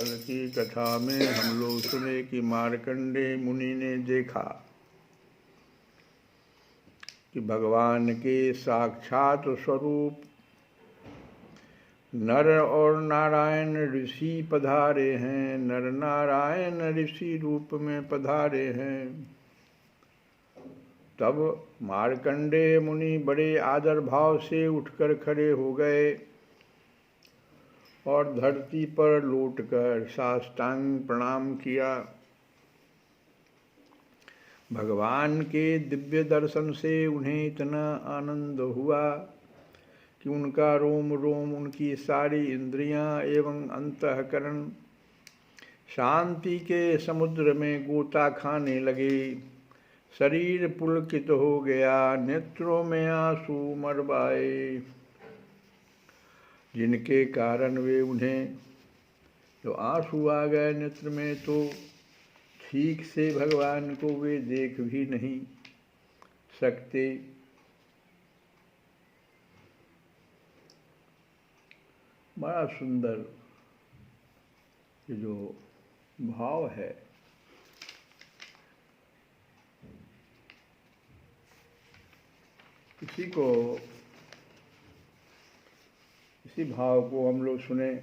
कल की कथा में हम लोग सुने कि मार्कंडेय मुनि ने देखा कि भगवान के साक्षात स्वरूप नर और नारायण ऋषि पधारे हैं, नर नारायण ऋषि रूप में पधारे हैं। तब मार्कंडेय मुनि बड़े आदर भाव से उठकर खड़े हो गए और धरती पर लौटकर साष्टांग प्रणाम किया। भगवान के दिव्य दर्शन से उन्हें इतना आनंद हुआ कि उनका रोम रोम, उनकी सारी इंद्रियां एवं अंतःकरण शांति के समुद्र में गोता खाने लगे। शरीर पुलकित हो गया, नेत्रों में आंसू मरवाए, जिनके कारण वे उन्हें जो आंसू आ गए नेत्र में तो ठीक से भगवान को वे देख भी नहीं सकते। बड़ा सुंदर ये जो भाव है, इसी भाव को हम लोग सुने।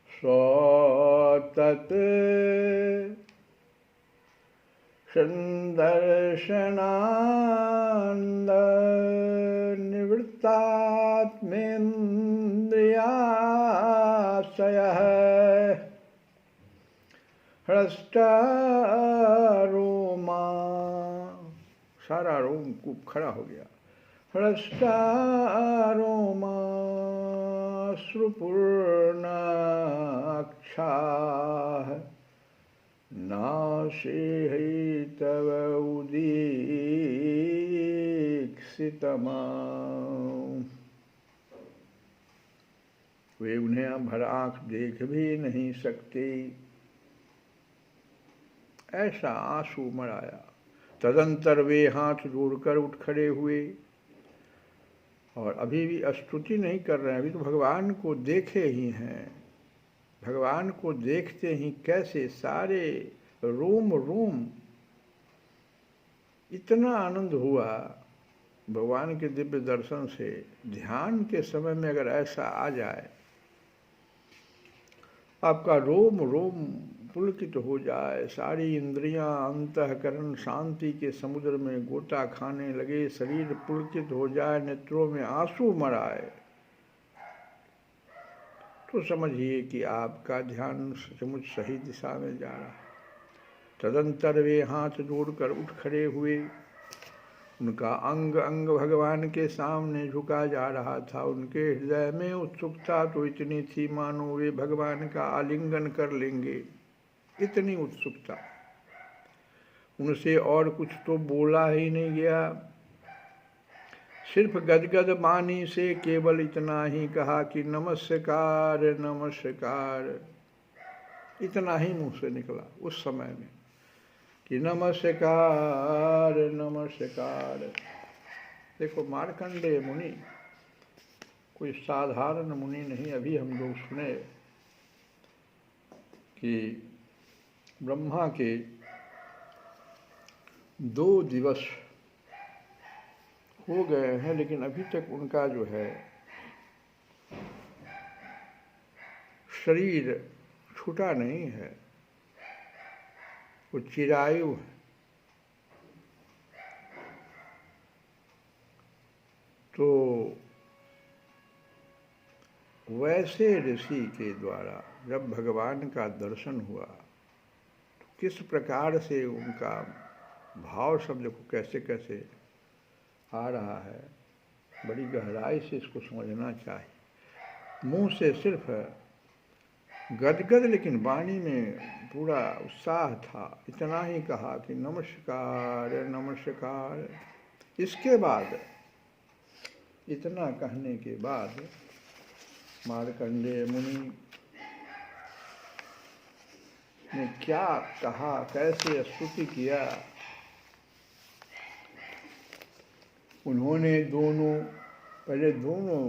स्वतत संदर्शनानंद निवृत्तात्मेन्द्रियाशयः हृष्टारोमा, सारा रोम कूप खड़ा हो गया। हृष्टारोमा श्रुपूर्णाक्षाः नाशे तव उदीक्षितमा। वे उन्हें भर आँख देख भी नहीं सकते, ऐसा आंसू मराया। तदंतर वे हाथ जोड़कर उठ खड़े हुए और अभी भी स्तुति नहीं कर रहे हैं, अभी तो भगवान को देखे ही हैं। भगवान को देखते ही कैसे सारे रोम रोम इतना आनंद हुआ भगवान के दिव्य दर्शन से। ध्यान के समय में अगर ऐसा आ जाए, आपका रोम रोम पुलकित हो जाए, सारी इंद्रियां अंतःकरण शांति के समुद्र में गोता खाने लगे, शरीर पुलकित हो जाए, नेत्रों में आंसू मराए, तो समझिए कि आपका ध्यान सचमुच सही दिशा में जा रहा है। तदंतर वे हाथ जोड़कर उठ खड़े हुए। उनका अंग अंग भगवान के सामने झुका जा रहा था। उनके हृदय में उत्सुकता तो इतनी थी मानो वे भगवान का आलिंगन कर लेंगे, इतनी उत्सुकता। उनसे और कुछ तो बोला ही नहीं गया, सिर्फ गदगद वाणी से केवल इतना ही कहा कि नमस्कार नमस्कार। इतना ही मुंह से निकला उस समय में कि नमस्कार नमस्कार। देखो, मार्कंडेय मुनि कोई साधारण मुनि नहीं। अभी हम लोग सुने कि ब्रह्मा के 2 दिवस हो गए हैं, लेकिन अभी तक उनका जो है शरीर छूटा नहीं है, वो चिरायु है। तो वैसे ऋषि के द्वारा जब भगवान का दर्शन हुआ तो किस प्रकार से उनका भाव शब्द को कैसे कैसे आ रहा है, बड़ी गहराई से इसको समझना चाहिए। मुंह से सिर्फ गदगद, लेकिन वाणी में पूरा उत्साह था। इतना ही कहा कि नमस्कार नमस्कार। इसके बाद, इतना कहने के बाद मार्कंडेय मुनि ने क्या कहा, कैसे स्तुति किया। उन्होंने पहले दोनों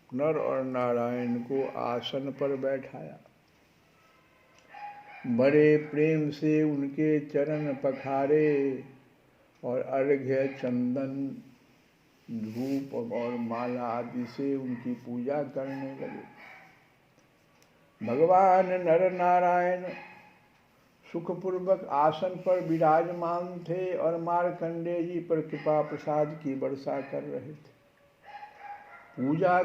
नर और नारायण को आसन पर बैठाया। बड़े प्रेम से उनके चरण पखारे और अर्घ्य चंदन धूप और माला आदि से उनकी पूजा करने लगे। भगवान नर नारायण सुखपूर्वक आसन पर विराजमान थे और मार्कंडेय जी पर कृपा प्रसाद की वर्षा कर रहे थे। पूजा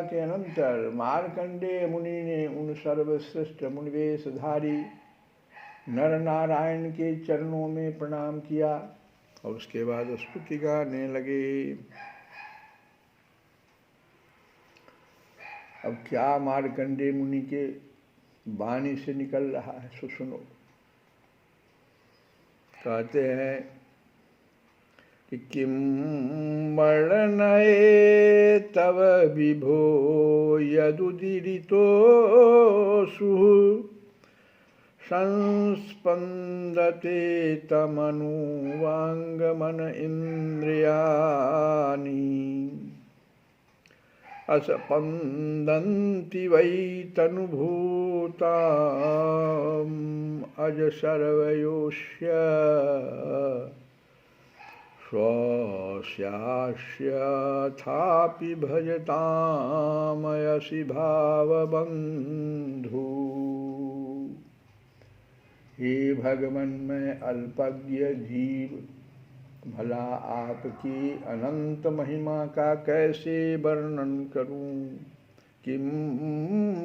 के अनंतर मार्कंडेय मुनि ने उन सर्वश्रेष्ठ मुनिवेशधारी नर नारायण के चरणों में प्रणाम किया और उसके बाद स्तुति गाने लगे। अब क्या मार्कंडेय मुनि के वाणी से निकल रहा है, सुनो। कहते हैं कि किम वर्णये तव विभो यदुदीरितो सुः संस्पन्दते तमनुवांगमन इंद्रियाणि असपन्दन्ति वै तनुभूताम् अज सर्वयोस्य स्वस्यास्यथापि भजतामयसि भावबन्धु। हे भगवन, मैं अल्पज्ञ जीव भला आपकी अनंत महिमा का कैसे वर्णन करूं। किम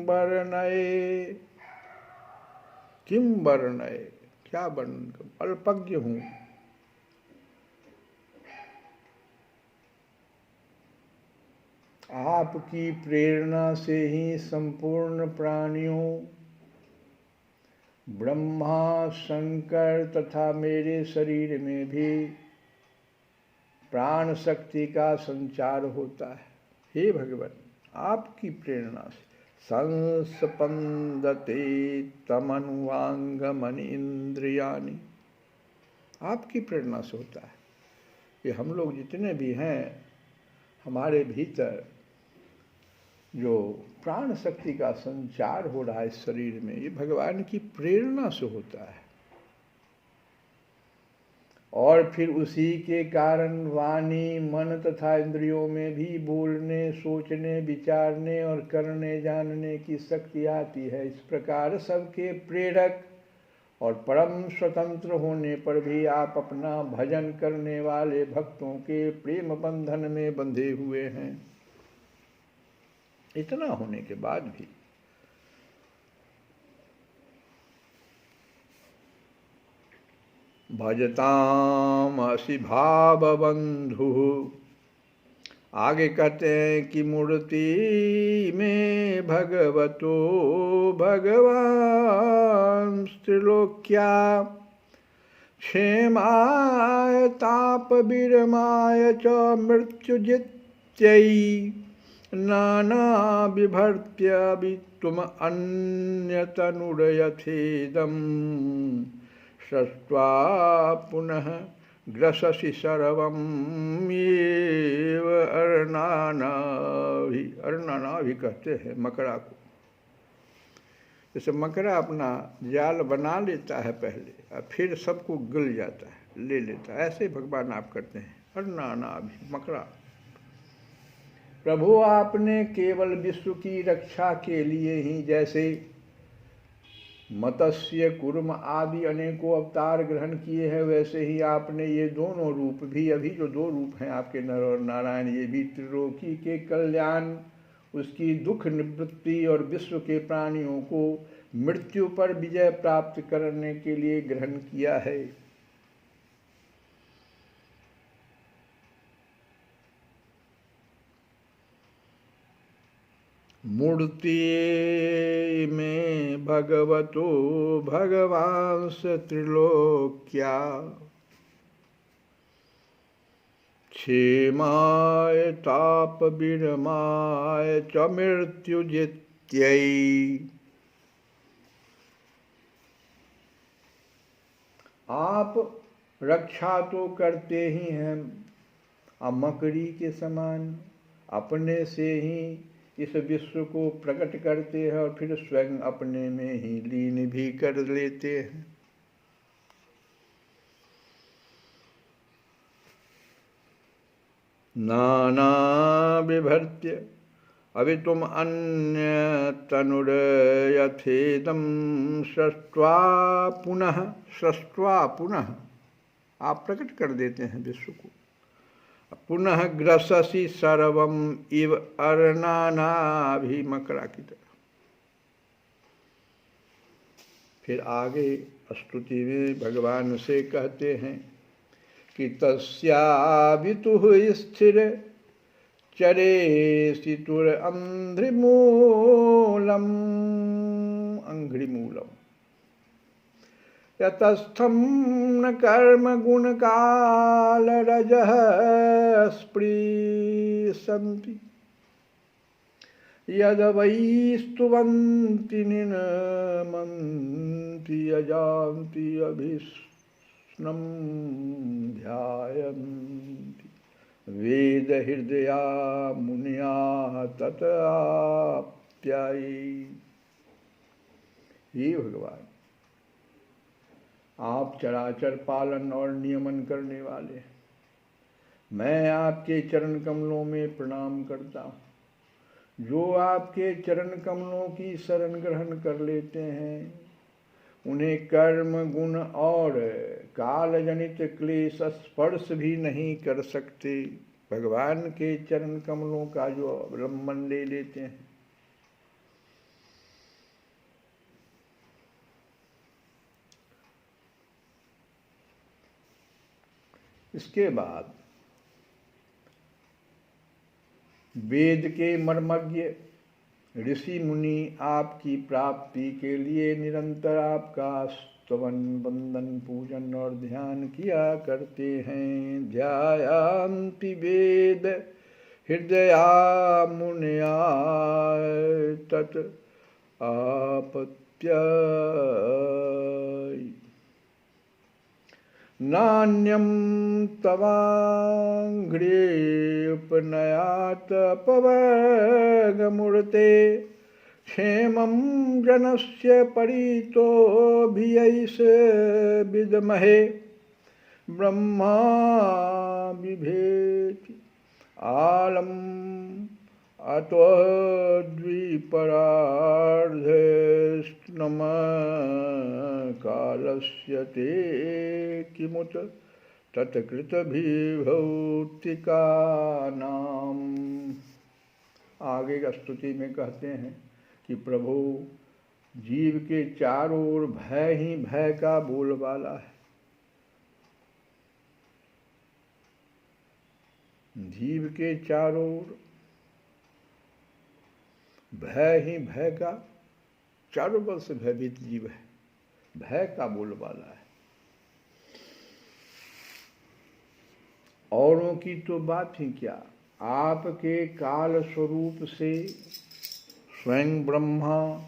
वर्णये, क्या वर्णन करूं, अल्पज्ञ हूं। आपकी प्रेरणा से ही संपूर्ण प्राणियों, ब्रह्मा शंकर तथा मेरे शरीर में भी प्राण शक्ति का संचार होता है। हे भगवान, आपकी प्रेरणा से संस्पंदते तमनुवांगमन इंद्रियाणि, आपकी प्रेरणा से होता है कि हम लोग जितने भी हैं, हमारे भीतर जो प्राण शक्ति का संचार हो रहा है इस शरीर में, ये भगवान की प्रेरणा से होता है। और फिर उसी के कारण वाणी, मन तथा इंद्रियों में भी बोलने, सोचने, विचारने और करने जानने की शक्ति आती है। इस प्रकार सबके प्रेरक और परम स्वतंत्र होने पर भी आप अपना भजन करने वाले भक्तों के प्रेम बंधन में बंधे हुए हैं। इतना होने के बाद भी भजताम असि भावबंधु। आगे कहते हैं कि मूर्ति में भगवतो भगवान त्रिलोक्या क्षेमाय ताप विरमाय च मृत्युजित्यै नाना विभर्त्य वित्तुम अन्यतनुरयथेदम् सत्वा पुनः ग्रससि सर्वं येव अर्णानाभि। अर्णानाभि कहते हैं मकड़ा को। जैसे मकड़ा अपना जाल बना लेता है पहले और फिर सबको गिल जाता है, ले लेता है, ऐसे भगवान आप करते हैं। अर्णानाभि, मकड़ा। प्रभु, आपने केवल विश्व की रक्षा के लिए ही जैसे मत्स्य, कूर्म आदि अनेकों अवतार ग्रहण किए हैं, वैसे ही आपने ये दोनों रूप भी, अभी जो दो रूप हैं आपके नर और नारायण, ये भी त्रिलोकी के कल्याण, उसकी दुख निवृत्ति और विश्व के प्राणियों को मृत्यु पर विजय प्राप्त करने के लिए ग्रहण किया है। मूर्ति में भगवतो भगवांस त्रिलोक्या क्षेमाय ताप विरमाय च मृत्युजित्यै। आप रक्षा तो करते ही हैं, मकड़ी के समान अपने से ही इस विश्व को प्रकट करते हैं और फिर स्वयं अपने में ही लीन भी कर लेते हैं। नाना विभर्त्य अवितुम अन्य तनुरयथेदम सृष्ट्वा पुनः आप प्रकट कर देते हैं विश्व को। पुनः ग्रससी सर्वम इव अर्णानाभिमकराकित। फिर आगे स्तुति में भगवान से कहते हैं कि तस्यावितुः स्थिर चरेसितुर अंघ्रिमूलम यतस्थं न कर्म गुण काल रजः स्पृशन्ति यद वै स्तुवन्ति निनमन्ति यजान्ति अभिष्णं ध्यायन्ति वेद हृदया मुनिया तताप्यायी। हे भगवान, आप चराचर पालन और नियमन करने वाले, मैं आपके चरण कमलों में प्रणाम करता हूँ। जो आपके चरण कमलों की शरण ग्रहण कर लेते हैं उन्हें कर्म गुण और काल जनित क्लेश स्पर्श भी नहीं कर सकते। भगवान के चरण कमलों का जो अवलंबन ले लेते हैं, इसके बाद वेद के मर्मज्ञ ऋषि मुनि आपकी प्राप्ति के लिए निरंतर आपका स्तवन वंदन पूजन और ध्यान किया करते हैं। ध्यायन्ति वेद हृदया मुनया तत् आपत्यायि। नान्यं तवांघ्रे उपनयात् अपवर्गमूर्ते क्षेमं जनस्य परितोऽभियैष विद्महे ब्रह्मा बिभेति आलम् अतो द्विपरार्धेष्टम कालस्य ते किमुत तत्कृतभिभौतिकानाम्। आगे का स्तुति में कहते हैं कि प्रभु, जीव के चारों ओर भय ही भय का बोलबाला है। जीव के चारों ओर भय ही भय का, चारों बल से भयभीत जीव है, भय का बोलबाला है। औरों की तो बात ही क्या, आपके काल स्वरूप से स्वयं ब्रह्मा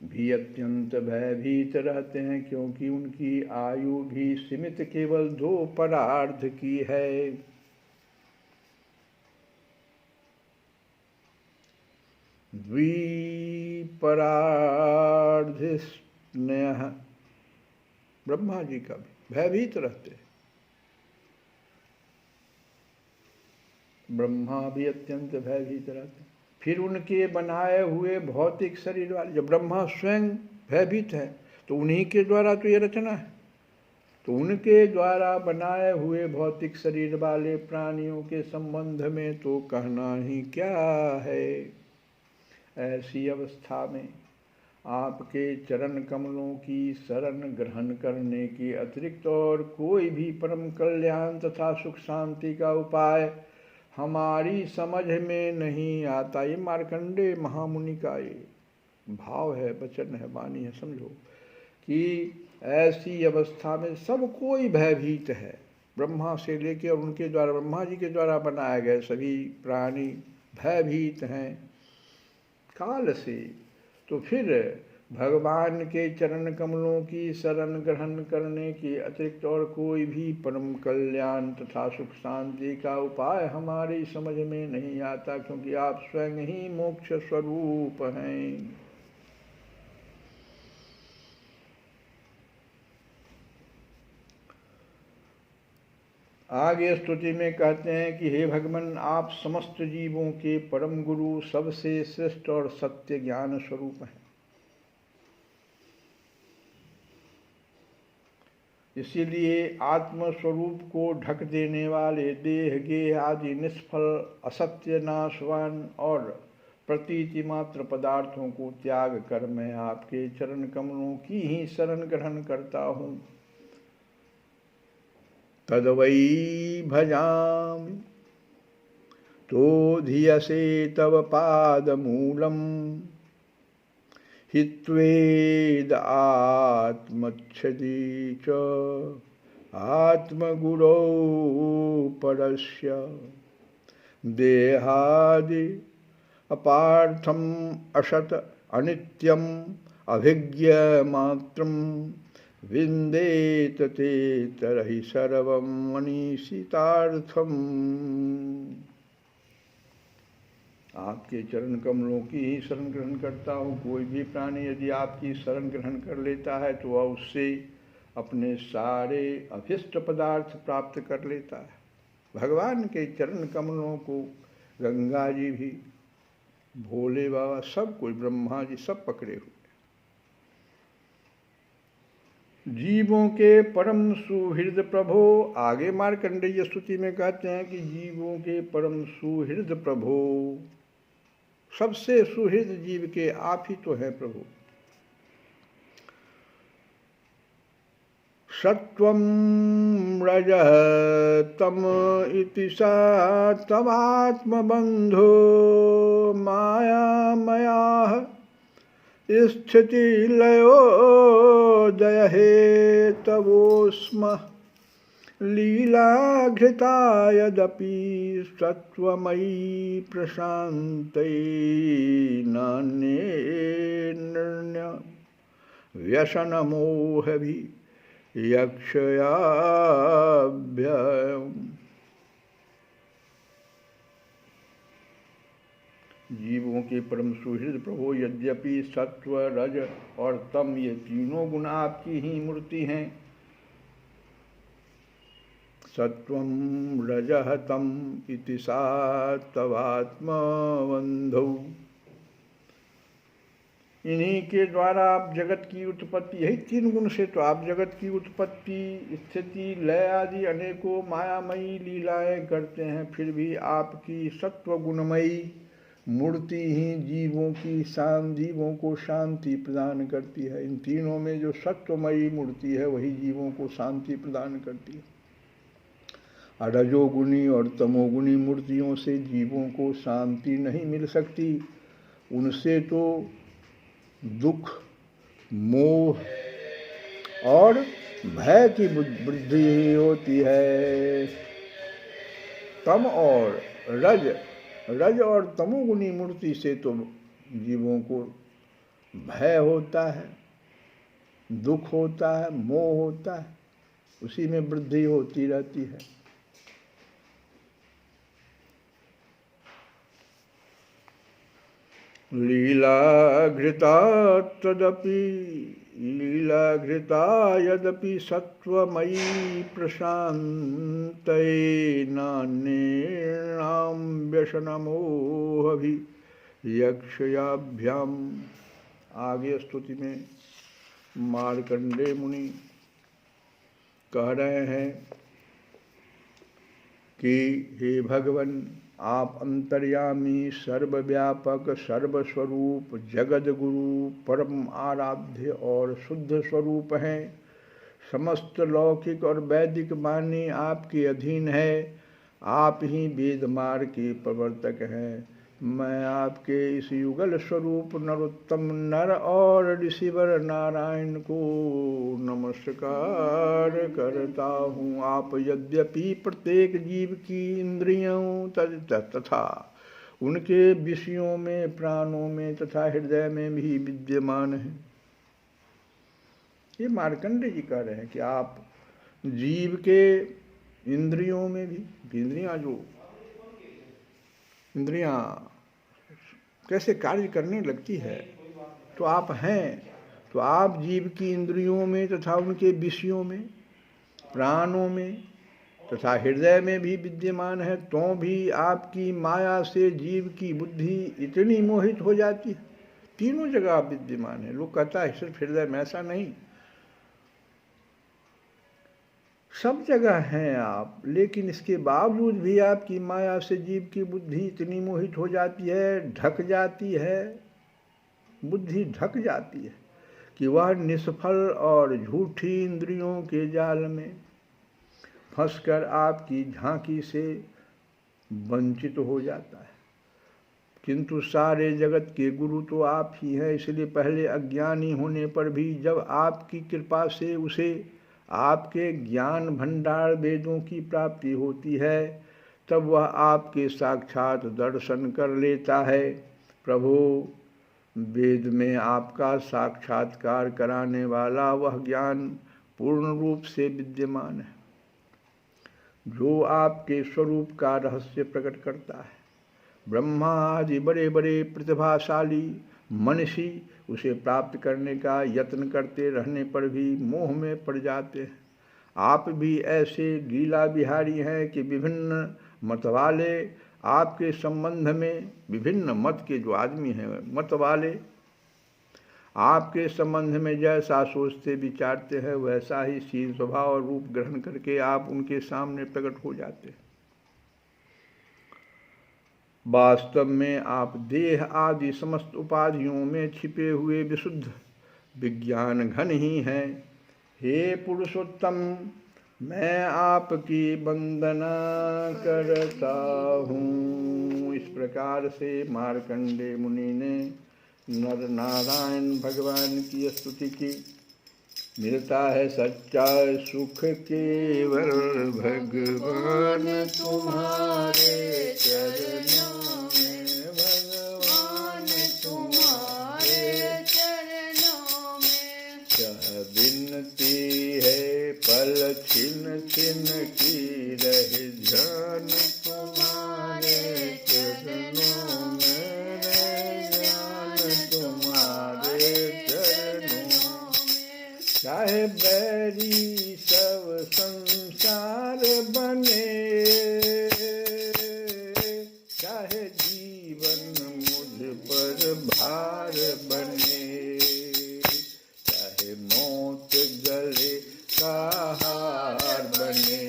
भी अत्यंत भयभीत रहते हैं, क्योंकि उनकी आयु भी सीमित केवल 2 परार्ध की है। द्विपरार्धिस्नेह, ब्रह्मा जी का भी भयभीत रहते हैं। ब्रह्मा भी अत्यंत भयभीत रहते हैं। फिर उनके बनाए हुए भौतिक शरीर वाले, जब ब्रह्मा स्वयं भयभीत है तो उन्हीं के द्वारा तो ये रचना है, तो उनके द्वारा बनाए हुए भौतिक शरीर वाले प्राणियों के संबंध में तो कहना ही क्या है। ऐसी अवस्था में आपके चरण कमलों की शरण ग्रहण करने के अतिरिक्त और कोई भी परम कल्याण तथा सुख शांति का उपाय हमारी समझ में नहीं आता। ये मार्कंडेय महामुनि का ये भाव है, वचन है, वाणी है। समझो कि ऐसी अवस्था में सब कोई भयभीत है, ब्रह्मा से लेकर और उनके द्वारा, ब्रह्मा जी के द्वारा बनाए गए सभी प्राणी भयभीत हैं काल से। तो फिर भगवान के चरण कमलों की शरण ग्रहण करने के अतिरिक्त और कोई भी परम कल्याण तथा सुख शांति का उपाय हमारी समझ में नहीं आता, क्योंकि आप स्वयं ही मोक्ष स्वरूप हैं। आगे स्तुति में कहते हैं कि हे भगवान, आप समस्त जीवों के परम गुरु, सबसे श्रेष्ठ और सत्य ज्ञान स्वरूप हैं। इसीलिए आत्मस्वरूप को ढक देने वाले देह गेह आदि निष्फल, असत्य, नाशवान और प्रतीति मात्र पदार्थों को त्याग कर मैं आपके चरण कमलों की ही शरण ग्रहण करता हूँ। तद्वै भजामि तोधियसे तव पादमूलम् हित्वेद आत्मच्छति च आत्मगुरौ परस्य देहादि अपार्थम असत अनित्यम अभिज्ञ मात्रम विन्देत ते तरहि सर्वं मनीषितार्थम। आपके चरण कमलों की ही शरण ग्रहण करता हूँ। कोई भी प्राणी यदि आपकी शरण ग्रहण कर लेता है तो वह उससे अपने सारे अभिष्ट पदार्थ प्राप्त कर लेता है। भगवान के चरण कमलों को गंगा जी भी, भोले बाबा, सब कोई, ब्रह्मा जी, सब पकड़े हुए। जीवों के परम सुहृद प्रभो, आगे मार्कंडेय स्तुति में कहते हैं कि जीवों के परम सुहृद प्रभो, सबसे सुहृद जीव के आप ही तो हैं प्रभु। सत्वं रजः तम इति सा तमात्मबन्धो मायामयाः स्थिति लयोदय हेतवोस्म लीलाघृता यदपि सत्वमयी प्रशान्तै नान्येर्न्य व्यसनमोहभियक्षयाभ्ययम्। जीवों के परम सुहृद प्रभु, यद्यपि सत्व, रज और तम ये तीनों गुण आपकी ही मूर्ति हैं। सत्वं रजः तम इति सा तवात्मबन्धौ, इन्हीं के द्वारा आप जगत की उत्पत्ति, यही तीन गुण से तो आप जगत की उत्पत्ति, स्थिति, लय आदि अनेकों मायामयी लीलाएं करते हैं। फिर भी आपकी सत्व गुणमयी मूर्ति ही जीवों को शांति प्रदान करती है। इन तीनों में जो सत्वमयी मूर्ति है वही जीवों को शांति प्रदान करती है। रजोगुणी और तमोगुणी मूर्तियों से जीवों को शांति नहीं मिल सकती। उनसे तो दुख, मोह और भय की वृद्धि होती है। तम और रज और तमोगुणी मूर्ति से तो जीवों को भय होता है, दुख होता है, मोह होता है, उसी में वृद्धि होती रहती है। लीलाघृता यदपि सत्वमयी प्रशान्तये नान्येषां व्यसनमोहभियक्षयाभ्याम्। आगे स्तुति में मार्कंडेय मुनि कह रहे हैं कि हे भगवान, आप अंतर्यामी, सर्वव्यापक, सर्वस्वरूप, जगद गुरु, परम आराध्य और शुद्ध स्वरूप हैं। समस्त लौकिक और वैदिक वाणी आपके अधीन है। आप ही वेद मार्ग के प्रवर्तक हैं। मैं आपके इस युगल स्वरूप नरोत्तम नर और ऋषिवर नारायण को नमस्कार करता हूँ। आप यद्यपि प्रत्येक जीव की इंद्रियों तथा उनके विषयों में, प्राणों में तथा हृदय में भी विद्यमान हैं, ये मार्कंडेय जी कह रहे हैं कि आप जीव के इंद्रियों में भी, इंद्रियां कैसे कार्य करने लगती है, तो आप हैं, तो आप जीव की इंद्रियों में तथा उनके विषयों में, प्राणों में तथा हृदय में भी विद्यमान है, तो भी आपकी माया से जीव की बुद्धि इतनी मोहित हो जाती है। तीनों जगह आप विद्यमान है। लोग कहता है सिर्फ हृदय में, ऐसा नहीं, सब जगह हैं आप, लेकिन इसके बावजूद भी आपकी माया से जीव की बुद्धि इतनी मोहित हो जाती है, ढक जाती है, बुद्धि ढक जाती है कि वह निष्फल और झूठी इंद्रियों के जाल में फंसकर आपकी झांकी से वंचित हो जाता है। किंतु सारे जगत के गुरु तो आप ही हैं, इसलिए पहले अज्ञानी होने पर भी जब आपकी कृपा से उसे आपके ज्ञान भंडार वेदों की प्राप्ति होती है, तब वह आपके साक्षात दर्शन कर लेता है। प्रभु, वेद में आपका साक्षात्कार कराने वाला वह ज्ञान पूर्ण रूप से विद्यमान है, जो आपके स्वरूप का रहस्य प्रकट करता है। ब्रह्मा आदि बड़े बड़े प्रतिभाशाली मनीषी उसे प्राप्त करने का यत्न करते रहने पर भी मोह में पड़ जाते हैं। आप भी ऐसे लीला बिहारी हैं कि विभिन्न मत वाले आपके संबंध में, विभिन्न मत के जो आदमी हैं, मत वाले आपके संबंध में जैसा सोचते विचारते हैं, वैसा ही शील स्वभाव और रूप ग्रहण करके आप उनके सामने प्रकट हो जाते हैं। वास्तव में आप देह आदि समस्त उपाधियों में छिपे हुए विशुद्ध विज्ञान घन ही हैं। हे पुरुषोत्तम, मैं आपकी वंदना करता हूँ। इस प्रकार से मार्कंडेय मुनि ने नर नारायण भगवान की स्तुति की। मिलता है सच्चा सुख केवल भगवान तुम्हारे चरणों में, भगवान तुम्हारे चरणों में। यह विनती है पल छिन छिन की रहे ध्यान तुम्हारे चरणों में, रहे ध्यान तुम्हारे चरणों में। चाहे बैरी सब संसार बने, चाहे जीवन मुझ पर भार बने, चाहे मौत गले का हार बने,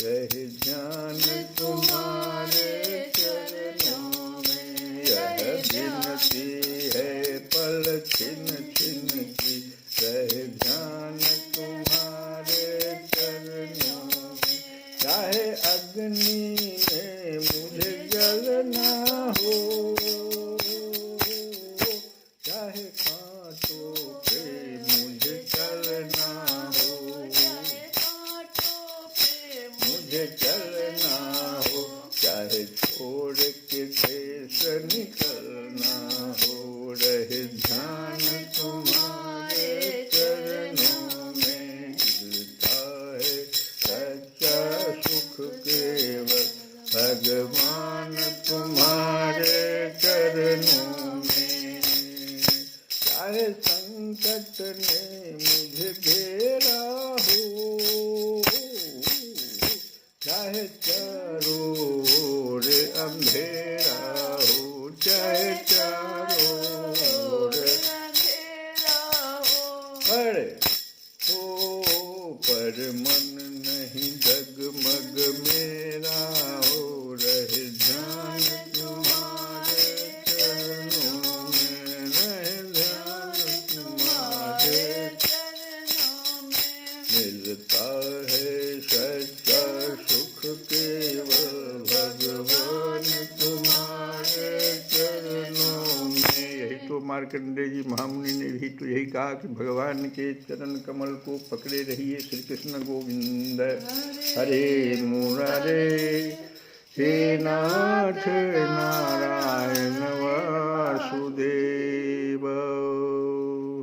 रहे ध्यान तुम्हारे चरणों में। यह विनती है पल छिन छिन की रहे ध्यान तुम्हारे चरणों में। चाहे अग्नि में मुझे जलना हो, चाहे कांटों पे मुझे चलना हो, मुझे चलना हो, चाहे छोड़ के देश निकलना हो, रहे ध्यान तुम्हारे चरणों में। मिलता है सच्चा सुख केवल भगवान तुम्हारे चरणों में। चाहे संकट ने मुझे घेरा हो, चाहे चारों ओर अंधेरा हो, चाहे चारों ओर अंधेरा हो, पर मन नहीं डगमग मेरा हो, रहे ध्यान तुम्हारे चरणों में, रहे ध्यान तुम्हारे चरणों में। मिलता है सच्चा सुख केवल भगवान तुम्हारे चरणों में। यही तो मार्कंडेय जी महामुनि ने भी तो यही कहा कि भगवान के चरण कमल को पकड़े रहिए। श्री कृष्ण गोविंद हरे मुरारे, हे नाथ नारायण वासुदेव।